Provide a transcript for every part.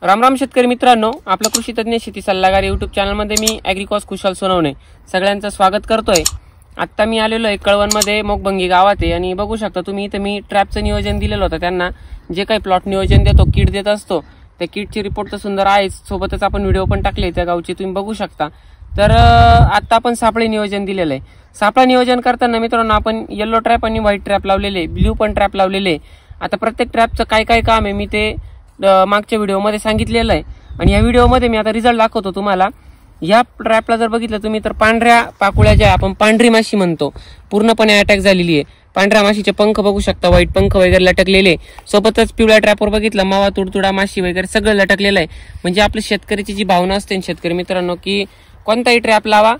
राम राम शेतकरी मित्रांनो, आपलं कृषी तज्ञ शेती सल्लागार युट्यूब चॅनलमध्ये मी ॲग्रिकॉस कुशल सोनवणे सगळ्यांचं स्वागत करतोय। आता मी आलेलो आहे कळवणमध्ये मोगबंगी गावात आहे आणि बघू शकता तुम्ही इथे मी ट्रॅपचं नियोजन दिलेलं होतं त्यांना। जे काही प्लॉट नियोजन देतो, किट देत असतो, त्या किटची रिपोर्ट तर सुंदर आहे, सोबतच आपण व्हिडिओ पण टाकले त्या गावची, तुम्ही बघू शकता। तर आता आपण सापळे नियोजन दिलेलं आहे। सापळा नियोजन करताना मित्रांनो आपण येलो ट्रॅप आणि व्हाईट ट्रॅप लावलेले, ब्ल्यू पण ट्रॅप लावलेले। आता प्रत्येक ट्रॅपचं काय काय काम आहे मी ते मागच्या व्हिडिओमध्ये सांगितलेलं आहे आणि या व्हिडिओमध्ये मी आता रिझल्ट दाखवतो तुम्हाला। या ट्रॅपला जर बघितलं तुम्ही तर पांढऱ्या पाकुळ्या ज्या आपण पांढरी माशी म्हणतो पूर्णपणे अटॅक झालेली आहे। पांढऱ्या माशीचे पंख बघू शकता, व्हाईट पंख वगैरे लटकलेले, सोबतच पिवळ्या ट्रॅपवर बघितलं मावा तुडतुडा माशी वगैरे सगळं लटकलेलं आहे। म्हणजे आपल्या शेतकऱ्याची जी भावना असते शेतकरी मित्रांनो की कोणताही ट्रॅप लावा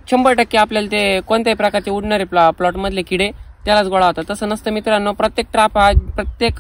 100% आपल्याला ते कोणत्याही प्रकारचे उडणारे प्लॉट मधले किडे त्यालाच गोळा होतात। तसं नसतं मित्रांनो, प्रत्येक ट्रॅप हा प्रत्येक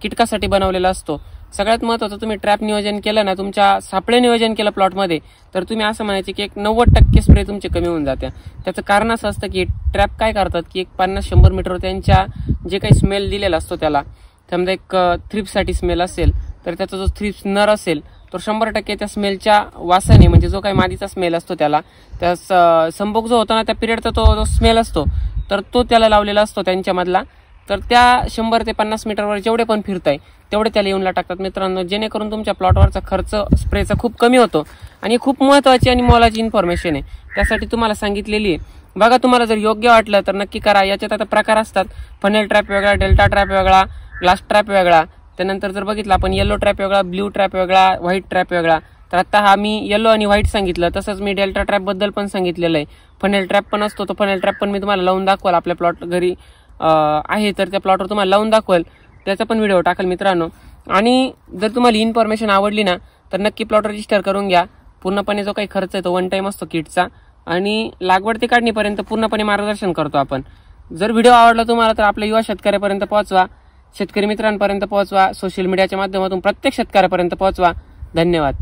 कीटकासाठी बनवलेला असतो। सगळ्यात महत्त्वाचं तुम्ही ट्रॅप नियोजन केलं ना, तुमच्या सापळे नियोजन केलं प्लॉटमध्ये, तर तुम्ही असं म्हणायचे की एक 90% स्प्रे तुमचे कमी होऊन जाते। त्याचं कारण असं असतं की ट्रॅप काय करतात की एक 50-100 मीटर त्यांच्या जे काही स्मेल दिलेला असतो त्याला, समजा एक थ्रिप्ससाठी स्मेल असेल तर त्याचा जो थ्रिप्स नर असेल तर 100% त्या स्मेलच्या वासाने, म्हणजे जो काही मादीचा स्मेल असतो त्याला, त्या संभोग जो होता ना त्या पिरियडचा तो स्मेल असतो तर तो त्याला लावलेला असतो त्यांच्यामधला। तर त्या 100 ते 50 मीटरवर जेवढे पण फिरताय तेवढे त्याला येऊन टाकतात मित्रांनो, जेणेकरून तुमच्या प्लॉटवरचा खर्च स्प्रेचा खूप कमी होतो। आणि खूप महत्त्वाची आणि मोलाची इन्फॉर्मेशन आहे, त्यासाठी तुम्हाला सांगितलेली आहे। बघा, तुम्हाला जर योग्य वाटलं तर नक्की करा। याच्यात आता प्रकार असतात, फनेल ट्रॅप वेगळा, डेल्टा ट्रॅप वेगळा, ग्लास ट्रॅप वेगळा, त्यानंतर जर बघितलं आपण येलो ट्रॅप वेगळा, ब्ल्यू ट्रॅप वेगळा, व्हाईट ट्रॅप वेगळा। तर आता हा मी येलो आणि व्हाईट सांगितलं, तसंच मी डेल्टा ट्रॅप बद्दल पण सांगितलेलं आहे। फनेल ट्रॅप पण असतो, तो फनेल ट्रॅप पण मी तुम्हाला लावून दाखवाल, आपल्या प्लॉट घरी आहे तर त्या प्लॉटवर तुम्हाला लावून दाखवाल, त्याचा पण व्हिडिओ टाकेल मित्रांनो। आणि जर तुम्हाला इन्फॉर्मेशन आवडली ना तर नक्की प्लॉट रजिस्टर करून घ्या। पूर्णपणे जो काही खर्च आहे तो वन टाइम असतो किटचा, आणि लागवड ते काढणीपर्यंत पूर्णपणे मार्गदर्शन करतो आपण। जर व्हिडिओ आवडला तुम्हाला तर आपल्या युवा शेतकऱ्यापर्यंत पोहोचवा, शेतकरी मित्रांपर्यंत पोहोचवा, सोशल मीडियाच्या माध्यमातून प्रत्येक शेतकऱ्यापर्यंत पोहोचवा। धन्यवाद।